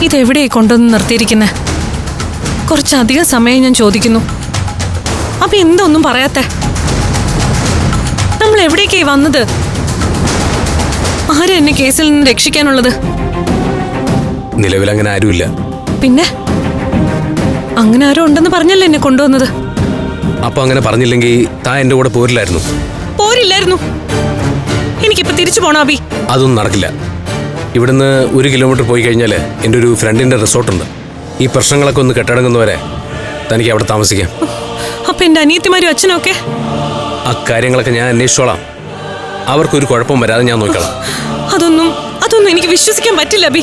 ഇതെവിടെയായി കൊണ്ടുവന്ന് നിർത്തിയിരിക്കുന്നെ? കുറച്ചധികം സമയം ഞാൻ ചോദിക്കുന്നു. അപ്പൊ എന്തൊന്നും പറയാത്തെ? നമ്മൾ എവിടേക്കായി വന്നത്? ആരാ എന്നെ കേസിൽ നിന്ന് രക്ഷിക്കാനുള്ളത്? നിലവിൽ അങ്ങനെ ആരുമില്ല. പിന്നെ അങ്ങനെ ആരോ ഉണ്ടെന്ന് പറഞ്ഞല്ലേ എന്നെ കൊണ്ടുവന്നത്? അപ്പൊ അങ്ങനെ പറഞ്ഞില്ലെങ്കിൽ താൻ എന്റെ കൂടെ പോരില്ലായിരുന്നു. പോരില്ലായിരുന്നു. എനിക്കിപ്പോ തിരിച്ചു പോണോ അബി? അതൊന്നും നടക്കില്ല. ഇവിടുന്ന് 1 കിലോമീറ്റർ പോയി കഴിഞ്ഞാൽ എൻ്റെ ഒരു ഫ്രണ്ടിന്റെ റിസോർട്ടുണ്ട്. ഈ പ്രശ്നങ്ങളൊക്കെ ഒന്ന് കെട്ടടങ്ങുന്നവരെ തനിക്ക് അവിടെ താമസിക്കാം. അപ്പൊ എന്റെ അനിയത്തിമാരും അച്ഛനും ഒക്കെ? ആ കാര്യങ്ങളൊക്കെ ഞാൻ അന്വേഷിച്ചോളാം. അവർക്കൊരു കുഴപ്പം വരാതെ ഞാൻ നോക്കണം. അതൊന്നും എനിക്ക് വിശ്വസിക്കാൻ പറ്റില്ല അബി.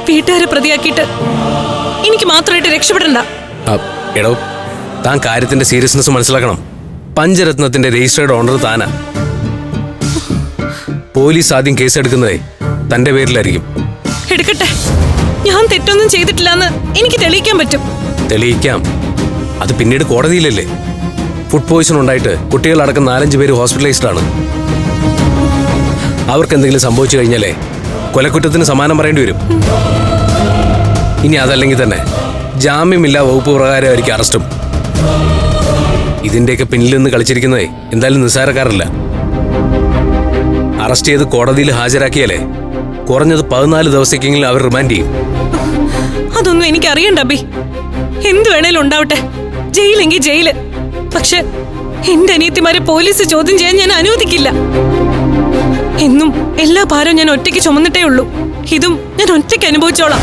വീട്ടുകാരെ പ്രതിയാക്കിയിട്ട് എനിക്ക് മാത്രമായിട്ട് രക്ഷപ്പെടണ്ട. എടോ, താൻ കാര്യത്തിന്റെ സീരിയസ്നെസ് മനസ്സിലാക്കണം. പഞ്ചരത്നത്തിന്റെ രജിസ്റ്റേർഡ് ഓണർ താനാ. പോലീസ് ആദ്യം കേസെടുക്കുന്നതേ തന്റെ പേരിലായിരിക്കും. എടുക്കട്ടെ, ഞാൻ തെറ്റൊന്നും ചെയ്തിട്ടില്ലെന്ന് എനിക്ക് തെളിയിക്കാൻ പറ്റും. തെളിയിക്കാം. അത് പിന്നീട് കോടതിയിലല്ലേ. ഫുഡ് പോയിസൺ ഉണ്ടായിട്ട് കുട്ടികളടക്കം 4-5 പേര് ഹോസ്പിറ്റലൈസ്ഡ് ആണ്. അവർക്ക് എന്തെങ്കിലും സംഭവിച്ചു കഴിഞ്ഞാലേ കൊലക്കുറ്റത്തിന് സമാനം പറയേണ്ടി വരും. ഇനി അതല്ലെങ്കിൽ തന്നെ ജാമ്യമില്ലാ വകുപ്പ് പ്രകാരമായിരിക്കും അറസ്റ്റും. ഇതിന്റെയൊക്കെ പിന്നിൽ നിന്ന് കളിച്ചിരിക്കുന്നതേ എന്തായാലും നിസ്സാരക്കാരല്ല. അറസ്റ്റ് ചെയ്ത് കോടതിയിൽ ഹാജരാക്കിയാലേ കുറഞ്ഞത് 14 ദിവസത്തേക്കെങ്കിലും അവർ റിമാൻഡ് ചെയ്യും. അതൊന്നും എനിക്ക് അറിയണ്ട അബി. എന്ത് വേണേലും ഉണ്ടാവട്ടെ, ജയിലെങ്കിൽ ജയില്. പക്ഷെ എന്റെ അനിയത്തിമാരെ പോലീസ് ചോദ്യം ചെയ്യാൻ ഞാൻ അനുവദിക്കില്ല. എന്നും എല്ലാ ഭാരവും ഞാൻ ഒറ്റയ്ക്ക് ചുമന്നിട്ടേ ഉള്ളൂ. ഇതും ഞാൻ ഒറ്റയ്ക്ക് അനുഭവിച്ചോളാം.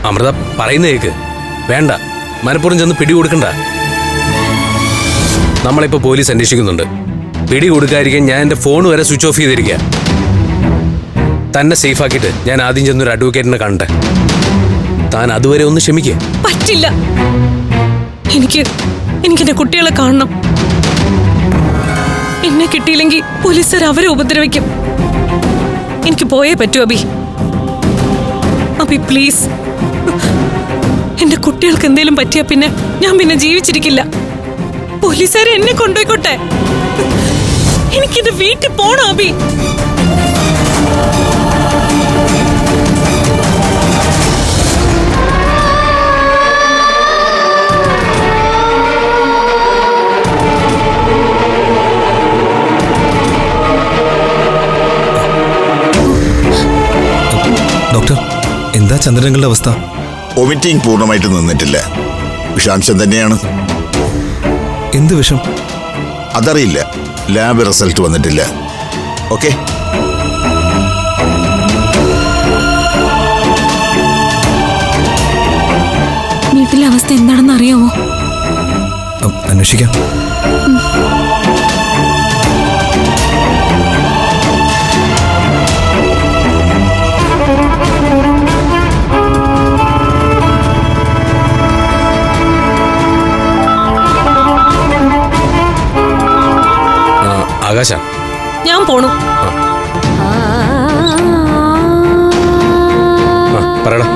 അമൃത പറയുന്ന കേക്ക്. വേണ്ട, മനപ്പുറം ചെന്ന് പിടികൊടുക്കണ്ട. നമ്മളിപ്പോ പോലീസ് അന്വേഷിക്കുന്നുണ്ട്. പിടികൊടുക്കാതിരിക്കാൻ ഞാൻ എന്റെ ഫോൺ വരെ സ്വിച്ച് ഓഫ് ചെയ്തിരിക്കുക. തന്നെ സേഫ് ആക്കിയിട്ട് ഞാൻ ആദ്യം ചെന്നൊരു അഡ്വക്കേറ്റിനെ കണ്ടേ. താൻ അതുവരെ ഒന്ന് ക്ഷമിക്കേ. പറ്റില്ല. എനിക്ക് എന്റെ കുട്ടികളെ കാണണം. എന്നെ കിട്ടിയില്ലെങ്കിൽ പോലീസുകാർ അവരെ ഉപദ്രവിക്കും. എനിക്ക് പോയേ പറ്റൂ അബി. അബി പ്ലീസ്. എന്റെ കുട്ടികൾക്ക് എന്തെങ്കിലും പറ്റിയാ പിന്നെ ഞാൻ ജീവിച്ചിരിക്കില്ല. പോലീസുകാർ എന്നെ കൊണ്ടുപോയിക്കോട്ടെ. എനിക്കെന്റെ വീട്ടിൽ പോണം അബി. ഡോക്ടർ, എന്താ ചന്ദ്രങ്ങളുടെ അവസ്ഥ? വൊമിറ്റിംഗ് പൂർണ്ണമായിട്ട് നിന്നിട്ടില്ല. വിഷാംശം തന്നെയാണ്. എന്ത് വിഷം? അതറിയില്ല. ലാബ് റിസൾട്ട് വന്നിട്ടില്ല. ഓക്കെ. വീട്ടിലെ അവസ്ഥ എന്താണെന്ന് അറിയാമോ? അന്വേഷിക്കാം. ആകാശ, ഞാൻ പോണു. പറയടാ.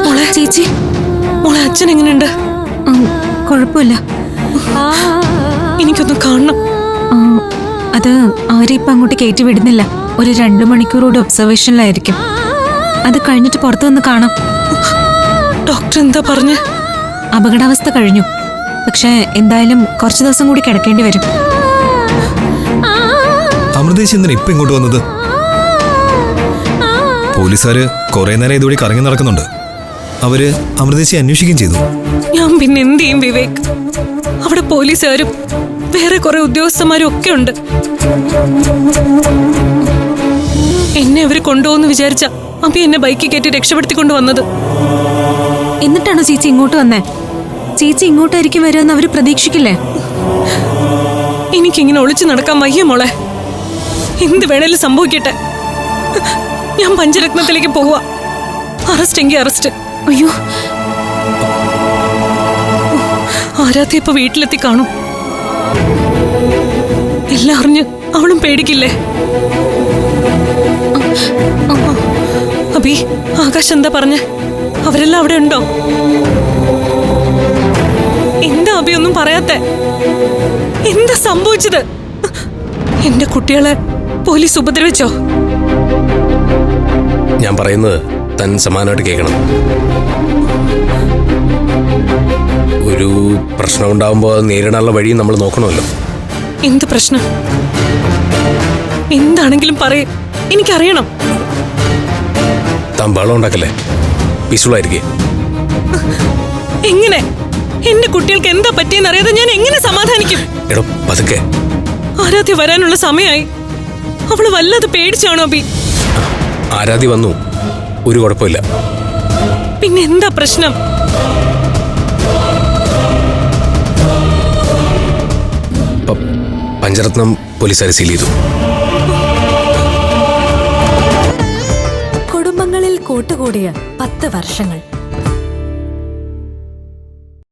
മോളെ ചേച്ചി, മോളെ അച്ഛൻ എങ്ങനെയുണ്ട്? കുഴപ്പമില്ല. എനിക്കൊന്ന് കാണണം. അത് അവരിപ്പം അങ്ങോട്ട് കയറ്റി വിടുന്നില്ല. ഒരു 2 മണിക്കൂർ കൂടി ഒബ്സർവേഷനിലായിരിക്കും. അത് കഴിഞ്ഞിട്ട് പുറത്തു വന്ന് കാണാം. ഡോക്ടർ എന്താ പറഞ്ഞ്? അപകടാവസ്ഥ കഴിഞ്ഞു. പക്ഷെ എന്തായാലും കുറച്ചു ദിവസം കൂടി കിടക്കേണ്ടി വരും. അമൃതേശ് എന്തിനാ ഇപ്പൊ ഇങ്ങോട്ട് വന്നത്? പോലീസുകാര് കുറെ നേരം ഇതുവഴി കറങ്ങി നടക്കുന്നുണ്ട്. അവര് അമൃതേശി അന്വേഷിക്കുകയും ചെയ്തു. ഞാൻ പിന്നെ എന്ത് ചെയ്യും വിവേക്? അവിടെ പോലീസുകാരും വേറെ കുറെ ഉദ്യോഗസ്ഥന്മാരും ഒക്കെ ഉണ്ട്. എന്നെ അവര് കൊണ്ടുപോകുന്നു വിചാരിച്ച അപ്പൊ എന്നെ ബൈക്കിൽ കയറ്റി രക്ഷപ്പെടുത്തിക്കൊണ്ട് വന്നത്. എന്നിട്ടാണോ ചേച്ചി ഇങ്ങോട്ട് വന്നേ? ചേച്ചി ഇങ്ങോട്ടായിരിക്കും വരുമെന്ന് അവര് പ്രതീക്ഷിക്കില്ലേ? എനിക്കിങ്ങനെ ഒളിച്ചു നടക്കാൻ വയ്യ മോളെ. എന്ത് വേണേലും സംഭവിക്കട്ടെ. ഞാൻ പഞ്ചരത്നത്തിലേക്ക് പോവുക. അറസ്റ്റ് എങ്കിൽ അറസ്റ്റ്. അയ്യോ, ആരാധ്യ ഇപ്പൊ വീട്ടിലെത്തി കാണും. എല്ലാം അറിഞ്ഞ് അവളും പേടിക്കില്ലേ? അബി, ആകാശ് എന്താ പറഞ്ഞേ? അവരെല്ലാം അവിടെ ഉണ്ടോ? എന്താ അബി ഒന്നും പറയാത്തെ? എന്താ സംഭവിച്ചത്? എന്റെ കുട്ടികളെ പോലീസ് ഉപദ്രവിച്ചോ? ഞാൻ പറയുന്നത് താൻ സമാനമായിട്ട് കേൾക്കണം. ഒരു പ്രശ്നം ഉണ്ടാകുമ്പോൾ അത് നേരിടാനുള്ള വഴി നമ്മൾ നോക്കണമല്ലോ. എന്ത് പ്രശ്നം? എന്താണെങ്കിലും പറയേ, എനിക്കറിയണം. താൻ ബഹളം ഉണ്ടാക്കല്ലേ, പീസ്ഫുള്ളായിരിക്കേ. എങ്ങനെ? എന്റെ കുട്ടികൾക്ക് എന്താ പറ്റിയെന്നറിയാതെ ഞാൻ എങ്ങനെ സമാധാനിക്കും? എടോ പതുക്കെ. ആരാധ്യ വരാനുള്ള സമയമായി. അവള് വല്ലാതെ പേടിച്ചാണോ അബി? ആരാധ്യ വന്നു, ഒരു കുഴപ്പമില്ല. പിന്നെ എന്താ പ്രശ്നം? പഞ്ചരത്നം പോലീസുകാരെ സീൽ ചെയ്തു. കുടുംബങ്ങളിൽ കൂട്ടുകൂടിയ 10 വർഷങ്ങൾ.